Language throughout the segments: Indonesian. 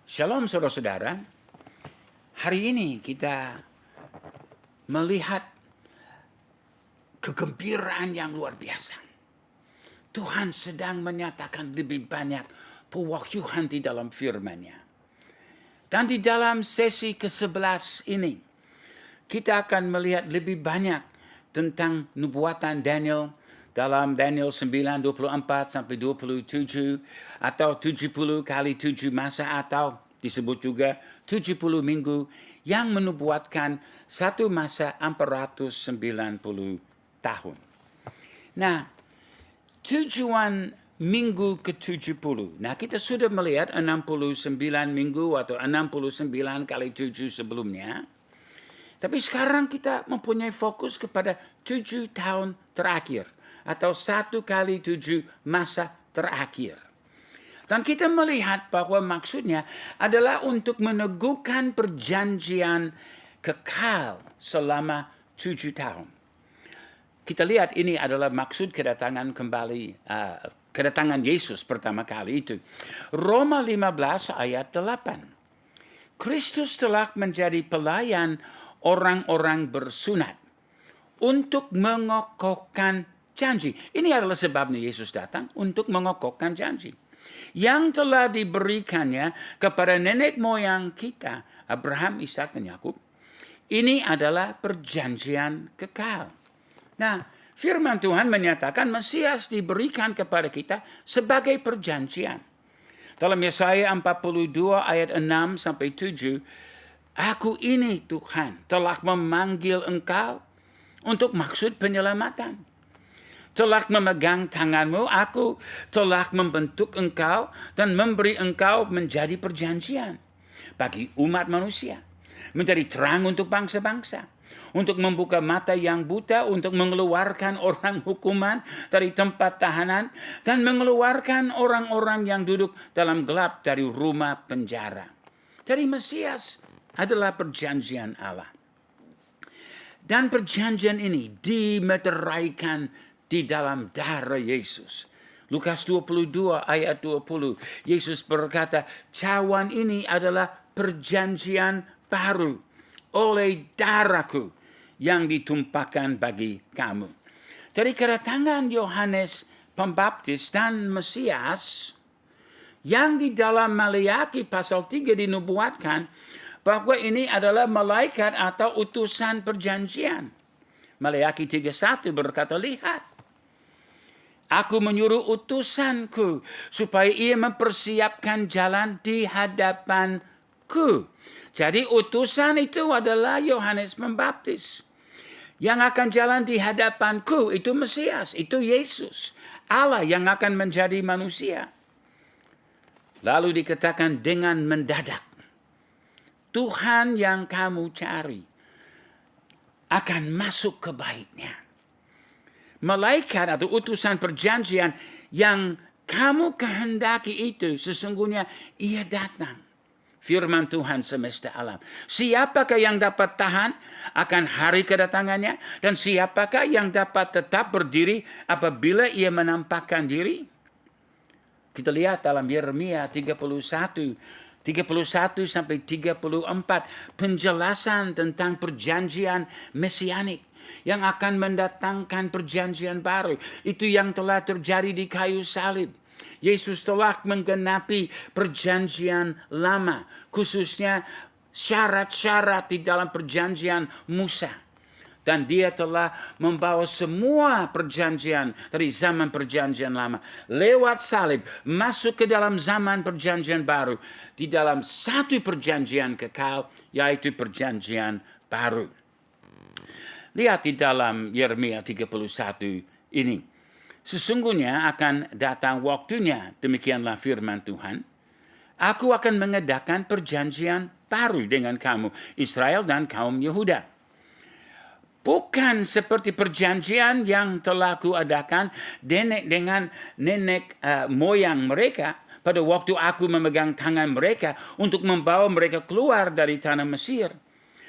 Shalom saudara-saudara. Hari ini kita melihat kegembiraan yang luar biasa. Tuhan sedang menyatakan lebih banyak pewahyuan di dalam firman-Nya. Dan di dalam sesi ke-11 ini, kita akan melihat lebih banyak tentang nubuatan Daniel dalam Daniel 9:24 sampai 27 atau 70 kali 7 masa atau disebut juga 70 minggu yang menubuatkan satu masa 490 tahun. Nah, tujuan minggu ke-70. Nah, kita sudah melihat 69 minggu atau 69 kali 7 sebelumnya. Tapi sekarang kita mempunyai fokus kepada 7 tahun terakhir atau 1 kali 7 masa terakhir. Dan kita melihat bahwa maksudnya adalah untuk meneguhkan perjanjian kekal selama 7 tahun. Kita lihat ini adalah maksud kedatangan kedatangan Yesus pertama kali itu. Roma 15 ayat 8. Kristus telah menjadi pelayan orang-orang bersunat untuk mengokohkan janji. Ini adalah sebabnya Yesus datang, untuk mengokohkan janji yang telah diberikannya kepada nenek moyang kita, Abraham, Ishak, dan Yakub. Ini adalah perjanjian kekal. Nah, firman Tuhan menyatakan Mesias diberikan kepada kita sebagai perjanjian. Dalam Yesaya 42 ayat 6 sampai 7, Aku ini Tuhan telah memanggil engkau untuk maksud penyelamatan. Telah memegang tanganmu, aku telah membentuk engkau dan memberi engkau menjadi perjanjian bagi umat manusia, menjadi terang untuk bangsa-bangsa, untuk membuka mata yang buta, untuk mengeluarkan orang hukuman dari tempat tahanan, dan mengeluarkan orang-orang yang duduk dalam gelap dari rumah penjara. Jadi Mesias adalah perjanjian Allah. Dan perjanjian ini dimeteraikan di dalam darah Yesus. Lukas 22 ayat 20. Yesus berkata, cawan ini adalah perjanjian baru oleh darahku yang ditumpahkan bagi kamu. Dari kedatangan Yohanes Pembaptis dan Mesias yang di dalam Maleakhi pasal 3 dinubuatkan bahwa ini adalah malaikat atau utusan perjanjian. Maleakhi 3:1 berkata, lihat, Aku menyuruh utusanku supaya ia mempersiapkan jalan di hadapanku. Jadi utusan itu adalah Yohanes Pembaptis. Yang akan jalan di hadapanku itu Mesias, itu Yesus. Allah yang akan menjadi manusia. Lalu dikatakan dengan mendadak, Tuhan yang kamu cari akan masuk ke baitnya. Malaikat atau utusan perjanjian yang kamu kehendaki itu sesungguhnya ia datang. Firman Tuhan semesta alam. Siapakah yang dapat tahan akan hari kedatangannya? Dan siapakah yang dapat tetap berdiri apabila ia menampakkan diri? Kita lihat dalam Yeremia 31 sampai 34 penjelasan tentang perjanjian mesianik yang akan mendatangkan perjanjian baru. Itu yang telah terjadi di kayu salib. Yesus telah menggenapi perjanjian lama, khususnya syarat-syarat di dalam perjanjian Musa. Dan dia telah membawa semua perjanjian dari zaman perjanjian lama lewat salib masuk ke dalam zaman perjanjian baru di dalam satu perjanjian kekal, yaitu perjanjian baru. Lihat di dalam Yeremia 31 ini. Sesungguhnya akan datang waktunya, demikianlah firman Tuhan. Aku akan mengadakan perjanjian baru dengan kamu, Israel dan kaum Yehuda. Bukan seperti perjanjian yang telah kuadakan dengan nenek moyang mereka pada waktu aku memegang tangan mereka untuk membawa mereka keluar dari tanah Mesir.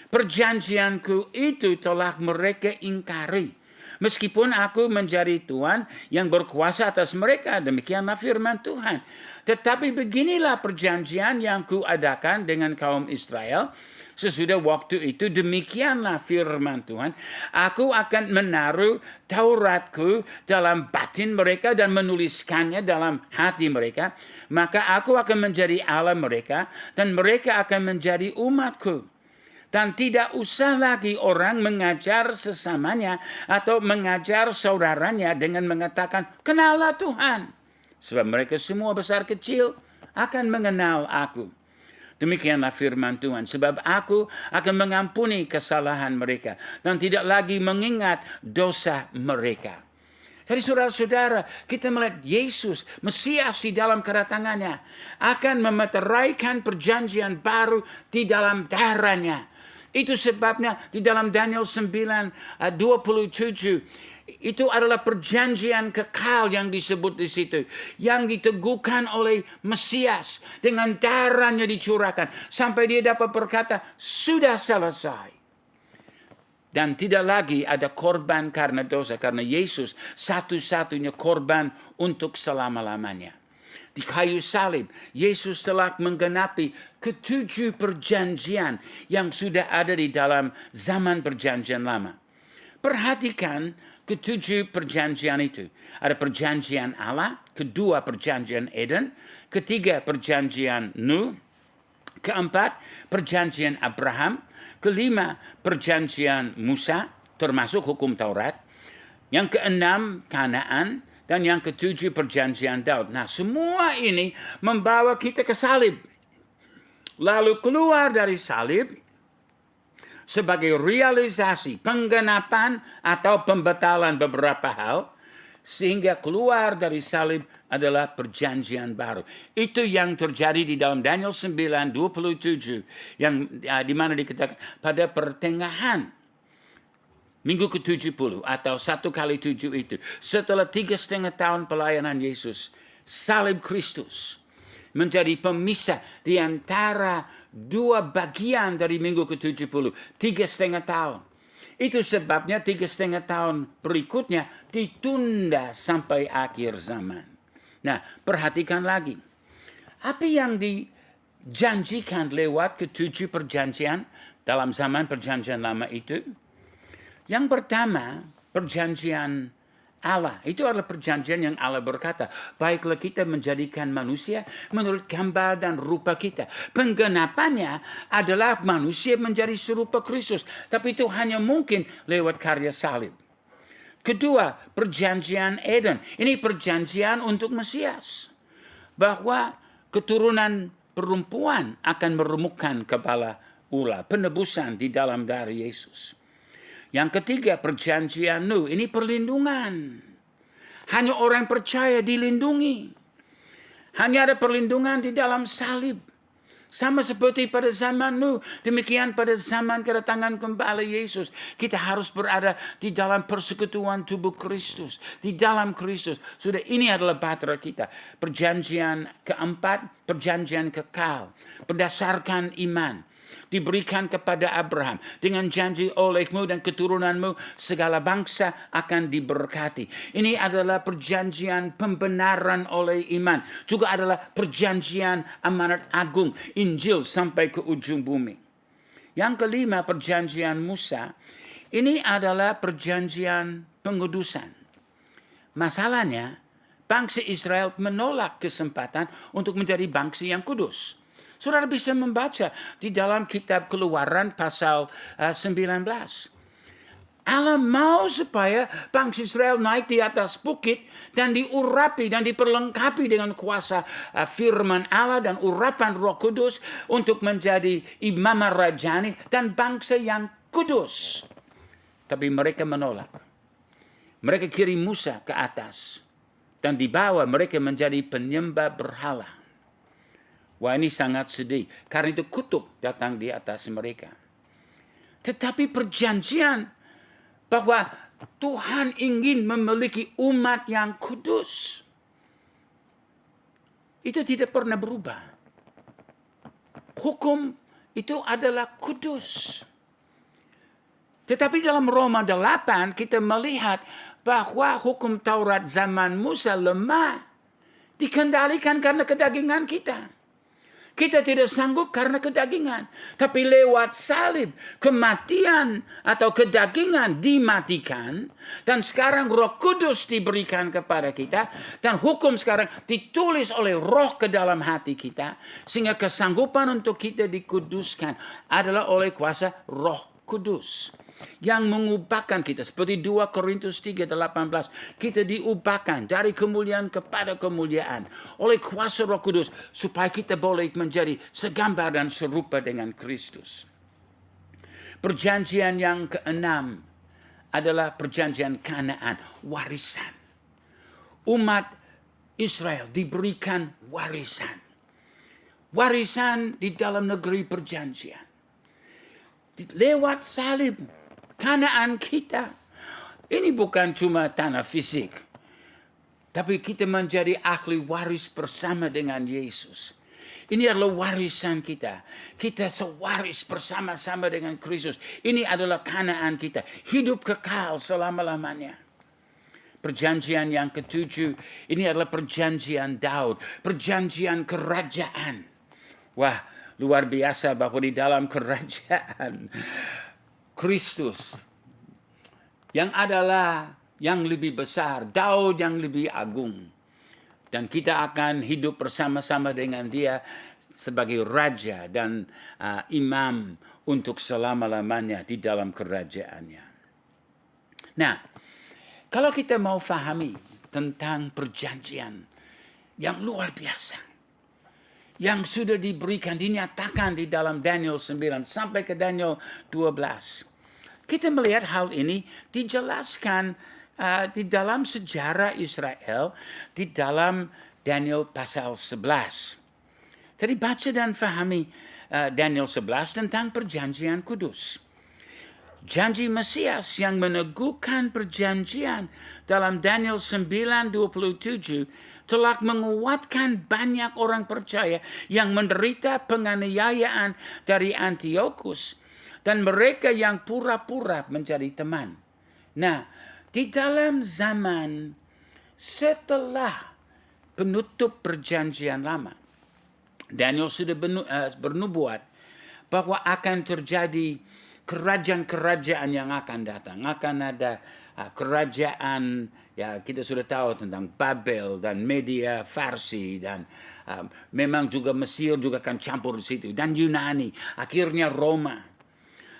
Perjanjianku itu telah mereka ingkari. Meskipun aku menjadi Tuhan yang berkuasa atas mereka, demikianlah firman Tuhan. Tetapi beginilah perjanjian yang kuadakan dengan kaum Israel. Sesudah waktu itu, demikianlah firman Tuhan. Aku akan menaruh Tauratku dalam batin mereka dan menuliskannya dalam hati mereka. Maka aku akan menjadi Allah mereka dan mereka akan menjadi umatku. Dan tidak usah lagi orang mengajar sesamanya atau mengajar saudaranya dengan mengatakan, kenallah Tuhan. Sebab mereka semua besar kecil akan mengenal aku. Demikianlah firman Tuhan. Sebab aku akan mengampuni kesalahan mereka. Dan tidak lagi mengingat dosa mereka. Jadi saudara-saudara, kita melihat Yesus, Mesias di dalam kedatangannya, akan memeteraikan perjanjian baru di dalam darahnya. Itu sebabnya di dalam Daniel 9:27 itu adalah perjanjian kekal yang disebut di situ, yang diteguhkan oleh Mesias dengan darahnya dicurahkan sampai dia dapat berkata sudah selesai. Dan tidak lagi ada korban karena dosa, karena Yesus satu-satunya korban untuk selama-lamanya. Di kayu salib, Yesus telah menggenapi ketujuh perjanjian yang sudah ada di dalam zaman perjanjian lama. Perhatikan ketujuh perjanjian itu. Ada perjanjian Allah, kedua perjanjian Eden, ketiga perjanjian Nuh, keempat perjanjian Abraham, kelima perjanjian Musa, termasuk hukum Taurat, yang keenam Kanaan, dan yang ketujuh perjanjian Daud. Nah, semua ini membawa kita ke salib. Lalu keluar dari salib sebagai realisasi penggenapan atau pembatalan beberapa hal, sehingga keluar dari salib adalah perjanjian baru. Itu yang terjadi di dalam Daniel 9:27 yang di mana dikatakan pada pertengahan minggu ke-70 atau 1x7 itu. Setelah 3,5 tahun pelayanan Yesus, salib Kristus menjadi pemisah di antara dua bagian dari minggu ke-70. 3,5 tahun. Itu sebabnya 3,5 tahun berikutnya ditunda sampai akhir zaman. Nah, perhatikan lagi. Apa yang dijanjikan lewat ketujuh perjanjian dalam zaman perjanjian lama itu? Yang pertama, perjanjian Allah. Itu adalah perjanjian yang Allah berkata, baiklah kita menjadikan manusia menurut gambar dan rupa kita. Penggenapannya adalah manusia menjadi serupa Kristus. Tapi itu hanya mungkin lewat karya salib. Kedua, perjanjian Eden. Ini perjanjian untuk Mesias. Bahwa keturunan perempuan akan meremukkan kepala ular. Penebusan di dalam darah Yesus. Yang ketiga, perjanjian Nuh. Ini perlindungan. Hanya orang percaya dilindungi. Hanya ada perlindungan di dalam salib. Sama seperti pada zaman Nuh. Demikian pada zaman kedatangan kembali Yesus. Kita harus berada di dalam persekutuan tubuh Kristus. Di dalam Kristus. Sudah, ini adalah bahtera kita. Perjanjian keempat, perjanjian kekal. Berdasarkan iman. Diberikan kepada Abraham dengan janji olehmu dan keturunanmu segala bangsa akan diberkati. Ini adalah perjanjian pembenaran oleh iman. Juga adalah perjanjian amanat agung Injil sampai ke ujung bumi. Yang kelima, perjanjian Musa. Ini adalah perjanjian pengudusan. Masalahnya, bangsa Israel menolak kesempatan untuk menjadi bangsa yang kudus. Saudara bisa membaca di dalam kitab Keluaran pasal 19. Allah mau supaya bangsa Israel naik di atas bukit dan diurapi dan diperlengkapi dengan kuasa firman Allah dan urapan Roh Kudus untuk menjadi imam rajani dan bangsa yang kudus. Tapi mereka menolak. Mereka kirim Musa ke atas dan di bawah mereka menjadi penyembah berhala. Wah, ini sangat sedih. Karena itu kutuk datang di atas mereka. Tetapi perjanjian bahwa Tuhan ingin memiliki umat yang kudus. Itu tidak pernah berubah. Hukum itu adalah kudus. Tetapi dalam Roma 8 kita melihat bahwa hukum Taurat zaman Musa lemah. Dikendalikan karena kedagingan kita. Kita tidak sanggup karena kedagingan. Tapi lewat salib, kematian atau kedagingan dimatikan. Dan sekarang Roh Kudus diberikan kepada kita. Dan hukum sekarang ditulis oleh Roh ke dalam hati kita. Sehingga kesanggupan untuk kita dikuduskan adalah oleh kuasa Roh Kudus. Yang mengubahkan kita. Seperti 2 Korintus 3:18. Kita diubahkan dari kemuliaan kepada kemuliaan. Oleh kuasa Roh Kudus. Supaya kita boleh menjadi segambar dan serupa dengan Kristus. Perjanjian yang keenam adalah perjanjian Kanaan. Warisan. Umat Israel diberikan warisan. Warisan di dalam negeri perjanjian. Lewat salib. Kanaan kita. Ini bukan cuma tanah fisik. Tapi kita menjadi ahli waris bersama dengan Yesus. Ini adalah warisan kita. Kita sewaris bersama-sama dengan Kristus. Ini adalah Kanaan kita. Hidup kekal selama-lamanya. Perjanjian yang ketujuh. Ini adalah perjanjian Daud. Perjanjian kerajaan. Wah, luar biasa bahwa di dalam kerajaan Kristus yang adalah yang lebih besar, Daud yang lebih agung. Dan kita akan hidup bersama-sama dengan dia sebagai raja dan imam untuk selama-lamanya di dalam kerajaannya. Nah, kalau kita mau fahami tentang perjanjian yang luar biasa, yang sudah diberikan, dinyatakan di dalam Daniel 9 sampai ke Daniel 12. Kita melihat hal ini dijelaskan di dalam sejarah Israel, di dalam Daniel pasal 11. Jadi baca dan fahami Daniel 11 tentang perjanjian kudus. Janji Mesias yang meneguhkan perjanjian dalam Daniel 9:27 telah menguatkan banyak orang percaya yang menderita penganiayaan dari Antiochus dan mereka yang pura-pura menjadi teman. Nah, di dalam zaman setelah penutup perjanjian lama, Daniel sudah bernubuat bahwa akan terjadi kerajaan-kerajaan yang akan datang. Akan ada kerajaan, ya kita sudah tahu tentang Babel dan Media Farsi, dan memang juga Mesir juga akan campur di situ, dan Yunani, akhirnya Roma.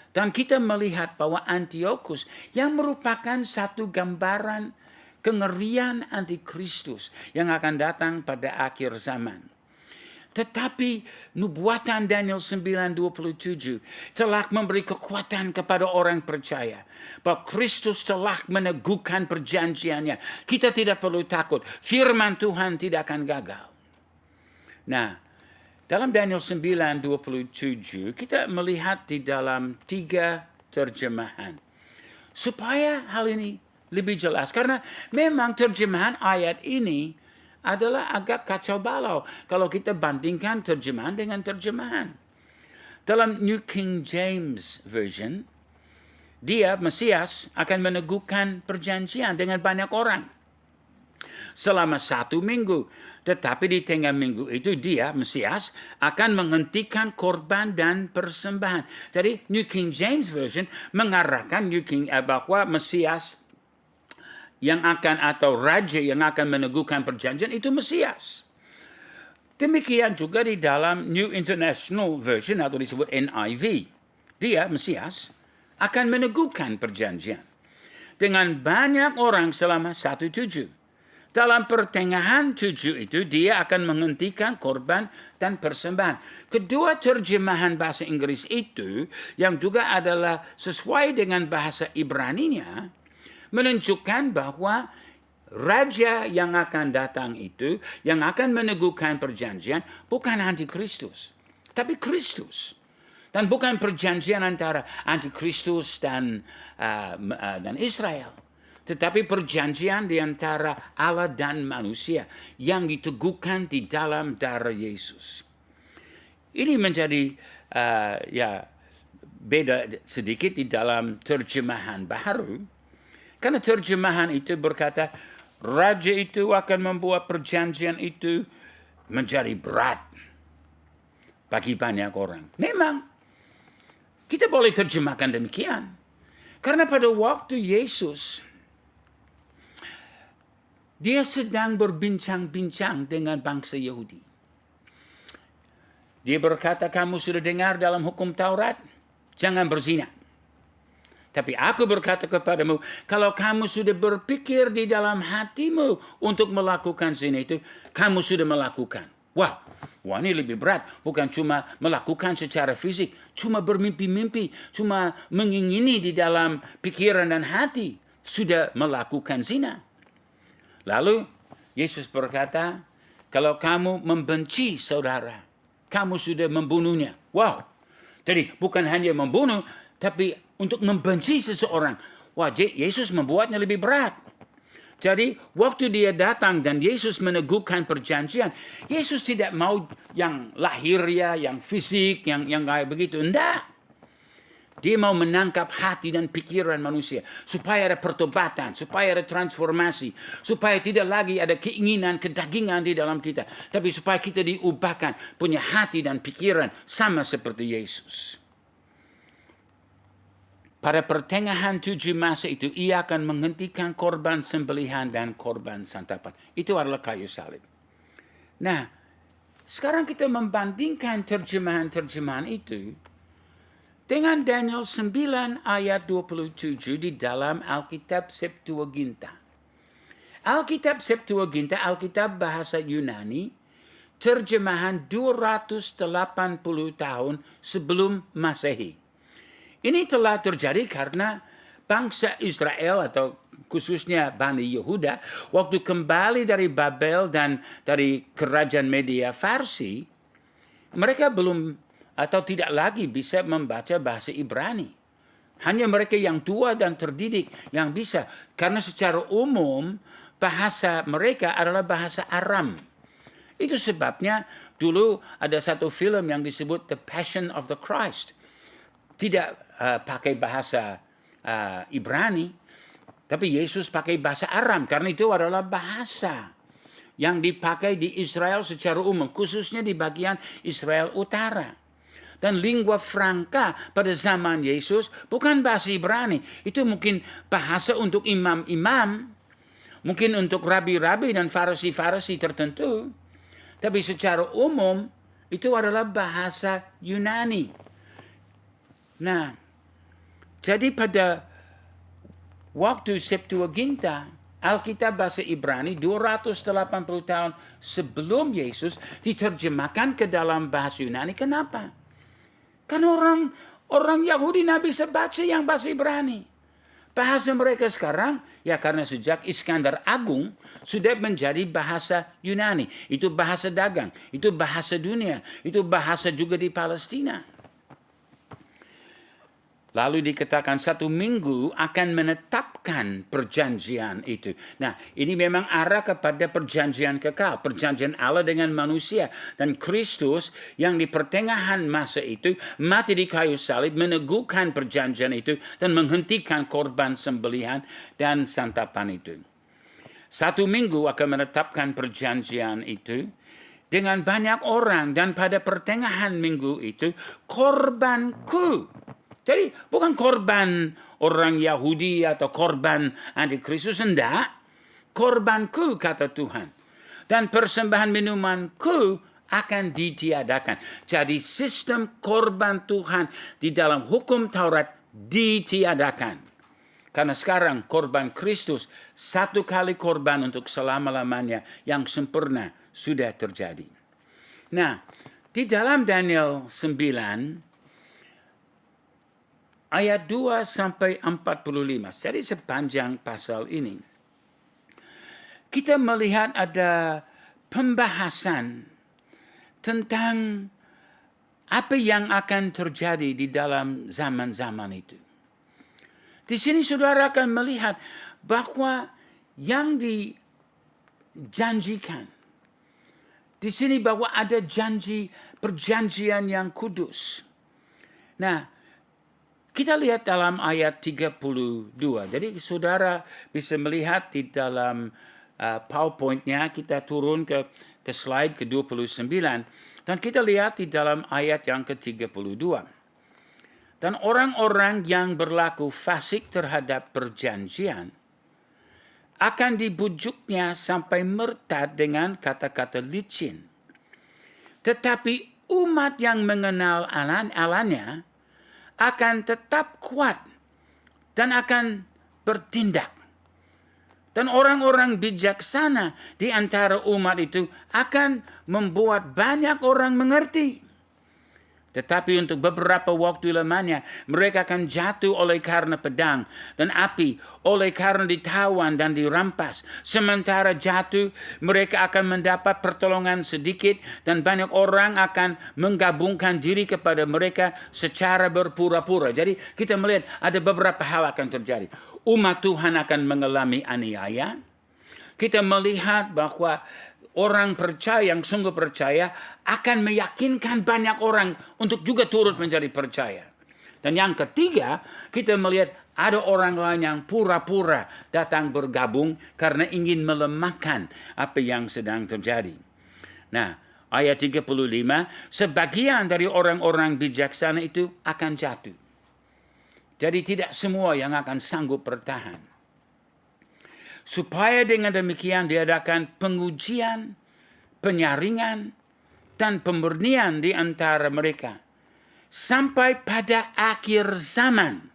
Dan kita melihat bahwa Antiochus yang merupakan satu gambaran kengerian antikristus yang akan datang pada akhir zaman. Tetapi nubuatan Daniel 9:27 telah memberi kekuatan kepada orang percaya bahwa Kristus telah meneguhkan perjanjiannya. Kita tidak perlu takut. Firman Tuhan tidak akan gagal. Nah, dalam Daniel 9:27 kita melihat di dalam 3 terjemahan. Supaya hal ini lebih jelas. Karena memang terjemahan ayat ini adalah agak kacau balau kalau kita bandingkan terjemahan dengan terjemahan. Dalam New King James Version, dia, Mesias, akan meneguhkan perjanjian dengan banyak orang selama 1 minggu. Tetapi di tengah minggu itu dia, Mesias, akan menghentikan korban dan persembahan. Jadi New King James Version mengarahkan bahwa Mesias yang akan, atau raja yang akan meneguhkan perjanjian itu Mesias. Demikian juga di dalam New International Version atau disebut NIV. Dia, Mesias, akan meneguhkan perjanjian dengan banyak orang selama 1/7. Dalam pertengahan 7 itu dia akan menghentikan korban dan persembahan. Kedua terjemahan bahasa Inggris itu yang juga adalah sesuai dengan bahasa Ibraninya menunjukkan bahwa raja yang akan datang itu yang akan meneguhkan perjanjian bukan antikristus, tapi Kristus. Dan bukan perjanjian antara antikristus dan Israel. Tetapi perjanjian di antara Allah dan manusia yang diteguhkan di dalam darah Yesus. Ini menjadi beda sedikit di dalam terjemahan baru. Karena terjemahan itu berkata, raja itu akan membuat perjanjian itu menjadi berat bagi banyak orang. Memang, kita boleh terjemahkan demikian. Karena pada waktu Yesus, dia sedang berbincang-bincang dengan bangsa Yahudi. Dia berkata, kamu sudah dengar dalam hukum Taurat, jangan berzina. Tapi aku berkata kepadamu, kalau kamu sudah berpikir di dalam hatimu untuk melakukan zina itu, kamu sudah melakukan. Wah, ini lebih berat. Bukan cuma melakukan secara fisik, cuma bermimpi-mimpi, cuma mengingini di dalam pikiran dan hati, sudah melakukan zina. Lalu Yesus berkata, kalau kamu membenci saudara, kamu sudah membunuhnya. Wow, jadi bukan hanya membunuh, tapi untuk membenci seseorang. Wah, Yesus membuatnya lebih berat. Jadi, waktu dia datang dan Yesus meneguhkan perjanjian, Yesus tidak mau yang lahiriah, yang fisik, yang kayak begitu. Enggak. Dia mau menangkap hati dan pikiran manusia. Supaya ada pertobatan, supaya ada transformasi. Supaya tidak lagi ada keinginan, kedagingan di dalam kita. Tapi supaya kita diubahkan, punya hati dan pikiran sama seperti Yesus. Pada pertengahan 7 masa itu, ia akan menghentikan korban sembelihan dan korban santapan. Itu adalah kayu salib. Nah, sekarang kita membandingkan terjemahan-terjemahan itu dengan Daniel 9 ayat 27 di dalam Alkitab Septuaginta. Alkitab Septuaginta, Alkitab bahasa Yunani, terjemahan 280 tahun sebelum Masehi. Ini telah terjadi karena bangsa Israel atau khususnya Bani Yehuda waktu kembali dari Babel dan dari kerajaan Media Farsi, mereka belum atau tidak lagi bisa membaca bahasa Ibrani. Hanya mereka yang tua dan terdidik yang bisa, karena secara umum bahasa mereka adalah bahasa Aram. Itu sebabnya dulu ada satu film yang disebut The Passion of the Christ. Tidak pakai bahasa Ibrani, tapi Yesus pakai bahasa Aram karena itu adalah bahasa yang dipakai di Israel secara umum, khususnya di bagian Israel Utara. Dan lingua franca pada zaman Yesus bukan bahasa Ibrani, itu mungkin bahasa untuk imam-imam, mungkin untuk rabi-rabi dan farisi-farisi tertentu, tapi secara umum itu adalah bahasa Yunani. Nah, jadi pada waktu Septuaginta, Alkitab bahasa Ibrani 280 tahun sebelum Yesus diterjemahkan ke dalam bahasa Yunani. Kenapa? Kan orang Yahudi tidak bisa baca yang bahasa Ibrani. Bahasa mereka sekarang, ya karena sejak Iskandar Agung sudah menjadi bahasa Yunani. Itu bahasa dagang, itu bahasa dunia, itu bahasa juga di Palestina. Lalu dikatakan 1 minggu akan menetapkan perjanjian itu. Nah, ini memang arah kepada perjanjian kekal. Perjanjian Allah dengan manusia. Dan Kristus yang di pertengahan masa itu mati di kayu salib, meneguhkan perjanjian itu dan menghentikan korban sembelihan dan santapan itu. 1 minggu akan menetapkan perjanjian itu dengan banyak orang. Dan pada pertengahan minggu itu, korbanku. Jadi bukan korban orang Yahudi atau korban antikristus, enggak. Korbanku, kata Tuhan. Dan persembahan minumanku akan ditiadakan. Jadi sistem korban Tuhan di dalam hukum Taurat ditiadakan. Karena sekarang korban Kristus, 1 kali korban untuk selama-lamanya yang sempurna sudah terjadi. Nah, di dalam Daniel 9, ayat 2 sampai 45. Jadi sepanjang pasal ini, kita melihat ada pembahasan tentang apa yang akan terjadi di dalam zaman-zaman itu. Di sini saudara akan melihat bahwa yang dijanjikan, di sini bahwa ada janji perjanjian yang kudus. Nah, Kita lihat dalam ayat 32. Jadi saudara bisa melihat di dalam PowerPoint-nya, kita turun ke slide ke-29. Dan kita lihat di dalam ayat yang ke-32. Dan orang-orang yang berlaku fasik terhadap perjanjian akan dibujuknya sampai murtad dengan kata-kata licin. Tetapi umat yang mengenal Allahnya akan tetap kuat dan akan bertindak. Dan orang-orang bijaksana di antara umat itu akan membuat banyak orang mengerti. Tetapi untuk beberapa waktu lamanya mereka akan jatuh oleh karena pedang dan api, oleh karena ditawan dan dirampas. Sementara jatuh, mereka akan mendapat pertolongan sedikit dan banyak orang akan menggabungkan diri kepada mereka secara berpura-pura. Jadi kita melihat ada beberapa hal akan terjadi. Umat Tuhan akan mengalami aniaya. Kita melihat bahwa orang percaya yang sungguh percaya akan meyakinkan banyak orang untuk juga turut menjadi percaya. Dan yang ketiga, kita melihat ada orang lain yang pura-pura datang bergabung karena ingin melemahkan apa yang sedang terjadi. Nah, ayat 35, sebagian dari orang-orang bijaksana itu akan jatuh. Jadi tidak semua yang akan sanggup bertahan. Supaya dengan demikian diadakan pengujian, penyaringan, dan pemurnian di antara mereka. Sampai pada akhir zaman.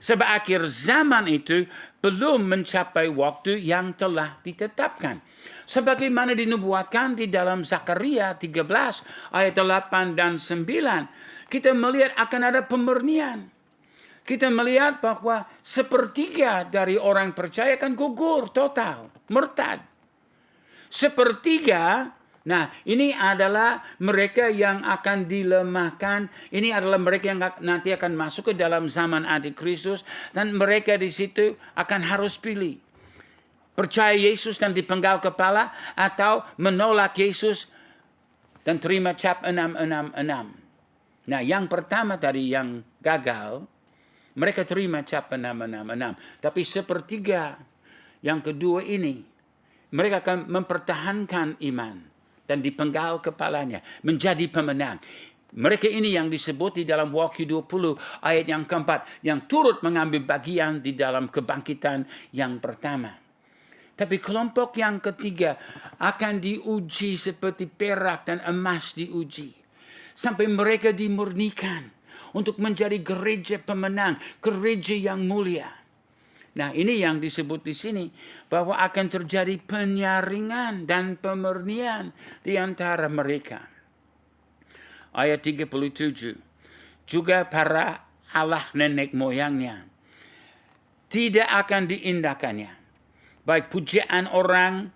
Sebab akhir zaman itu belum mencapai waktu yang telah ditetapkan. Sebagaimana dinubuatkan di dalam Zakaria 13 ayat 8 dan 9. Kita melihat akan ada pemurnian. Kita melihat bahwa sepertiga dari orang percaya akan gugur total, murtad. Sepertiga, nah ini adalah mereka yang akan dilemahkan. Ini adalah mereka yang nanti akan masuk ke dalam zaman Antikristus. Dan mereka di situ akan harus pilih. Percaya Yesus dan dipenggal kepala atau menolak Yesus dan terima cap 666. Nah yang pertama tadi yang gagal, mereka terima cap 666. Tapi sepertiga yang kedua ini, mereka akan mempertahankan iman dan dipenggal kepalanya, menjadi pemenang. Mereka ini yang disebut di dalam Wahyu 20 ayat yang keempat, yang turut mengambil bagian di dalam kebangkitan yang pertama. Tapi kelompok yang ketiga akan diuji seperti perak dan emas diuji. Sampai mereka dimurnikan untuk menjadi gereja pemenang, gereja yang mulia. Nah, ini yang disebut di sini bahwa akan terjadi penyaringan dan pemurnian di antara mereka. Ayat 37. Juga para Allah nenek moyangnya tidak akan diindahkannya. Baik pujian orang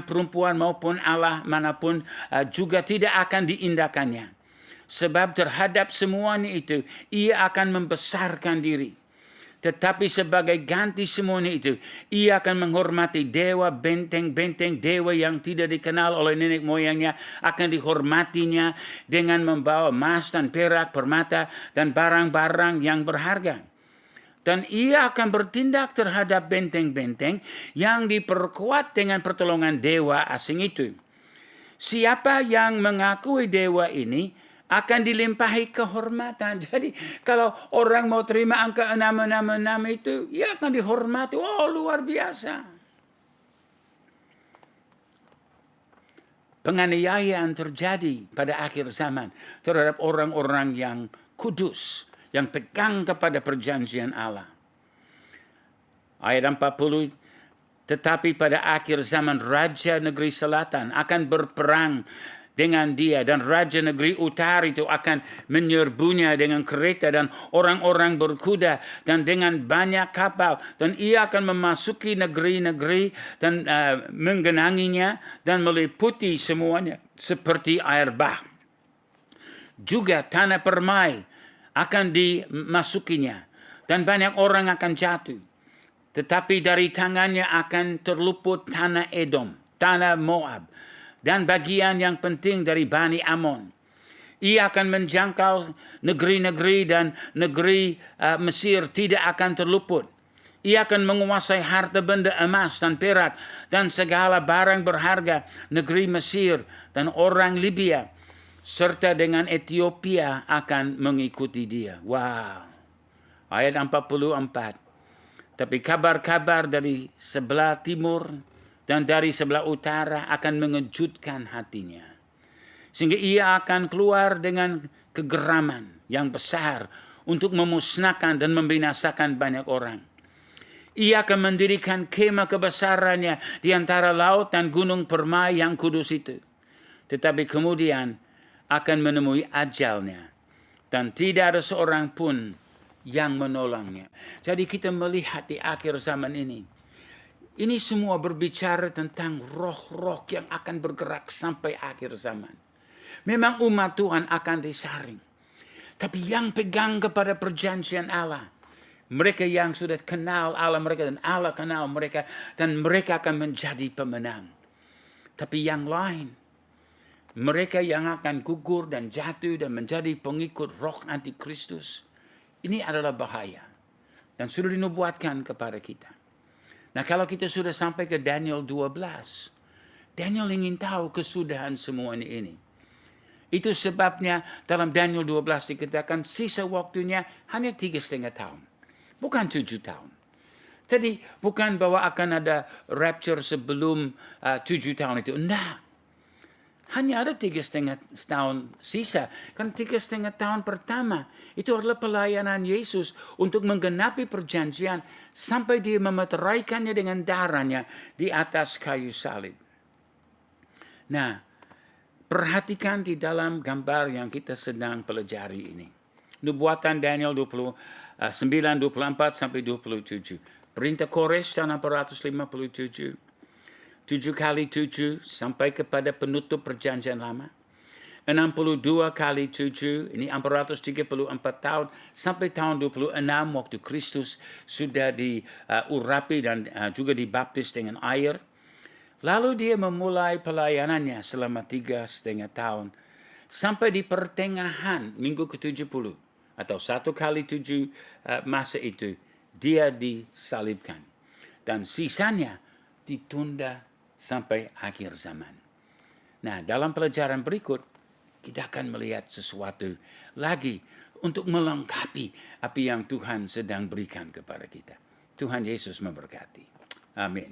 perempuan maupun Allah manapun juga tidak akan diindahkannya. Sebab terhadap semuanya itu, ia akan membesarkan diri. Tetapi sebagai ganti semuanya itu, ia akan menghormati dewa, benteng-benteng dewa yang tidak dikenal oleh nenek moyangnya, akan dihormatinya dengan membawa emas dan perak, permata, dan barang-barang yang berharga. Dan ia akan bertindak terhadap benteng-benteng yang diperkuat dengan pertolongan dewa asing itu. Siapa yang mengakui dewa ini akan dilimpahi kehormatan. Jadi kalau orang mau terima angka 666 itu, ya akan dihormati. Oh, luar biasa. Penganiayaan terjadi pada akhir zaman terhadap orang-orang yang kudus, yang pegang kepada perjanjian Allah. Ayat 40, tetapi pada akhir zaman Raja Negeri Selatan akan berperang dengan dia, dan Raja Negeri Utara itu akan menyerbunya dengan kereta dan orang-orang berkuda dan dengan banyak kapal, dan ia akan memasuki negeri-negeri dan menggenanginya dan meliputi semuanya seperti air bah. Juga tanah permai akan dimasukinya dan banyak orang akan jatuh. Tetapi dari tangannya akan terluput tanah Edom, tanah Moab, dan bagian yang penting dari Bani Ammon. Ia akan menjangkau negeri-negeri dan negeri Mesir tidak akan terluput. Ia akan menguasai harta benda emas dan perak dan segala barang berharga negeri Mesir dan orang Libya serta dengan Ethiopia akan mengikuti dia. Wow. Ayat 44. Tapi kabar-kabar dari sebelah timur dan dari sebelah utara akan mengejutkan hatinya. Sehingga ia akan keluar dengan kegeraman yang besar untuk memusnahkan dan membinasakan banyak orang. Ia akan mendirikan kemah kebesarannya di antara laut dan gunung permai yang kudus itu. Tetapi kemudian akan menemui ajalnya. Dan tidak ada seorang pun yang menolongnya. Jadi kita melihat di akhir zaman ini. Ini semua berbicara tentang roh-roh yang akan bergerak sampai akhir zaman. Memang umat Tuhan akan disaring. Tapi yang pegang kepada perjanjian Allah, mereka yang sudah kenal Allah mereka dan Allah kenal mereka, dan mereka akan menjadi pemenang. Tapi yang lain, mereka yang akan gugur dan jatuh dan menjadi pengikut roh antikristus, ini adalah bahaya. Dan sudah dinubuatkan kepada kita. Nah, kalau kita sudah sampai ke Daniel 12, Daniel ingin tahu kesudahan semua ini. Itu sebabnya dalam Daniel 12 dikatakan sisa waktunya hanya 3,5 tahun. Bukan 7 tahun. Jadi bukan bahwa akan ada rapture sebelum 7 tahun itu. Nah, hanya ada 3,5 tahun sisa. Kan 3,5 tahun pertama itu adalah pelayanan Yesus untuk menggenapi perjanjian sampai dia memeteraikannya dengan darahnya di atas kayu salib. Nah, perhatikan di dalam gambar yang kita sedang pelajari ini. Nubuatan Daniel 29:24 sampai 27. Perintah Kores tahun 457. 7 kali 7 sampai kepada penutup perjanjian lama. 62 kali 7, ini 434 tahun, sampai tahun 26 waktu Kristus sudah diurapi dan juga dibaptis dengan air. Lalu dia memulai pelayanannya selama 3,5 tahun. Sampai di pertengahan minggu ke-70. Atau 1 kali 7 masa itu. Dia disalibkan. Dan sisanya ditunda sampai akhir zaman. Nah, dalam pelajaran berikut, kita akan melihat sesuatu lagi untuk melengkapi apa yang Tuhan sedang berikan kepada kita. Tuhan Yesus memberkati. Amin.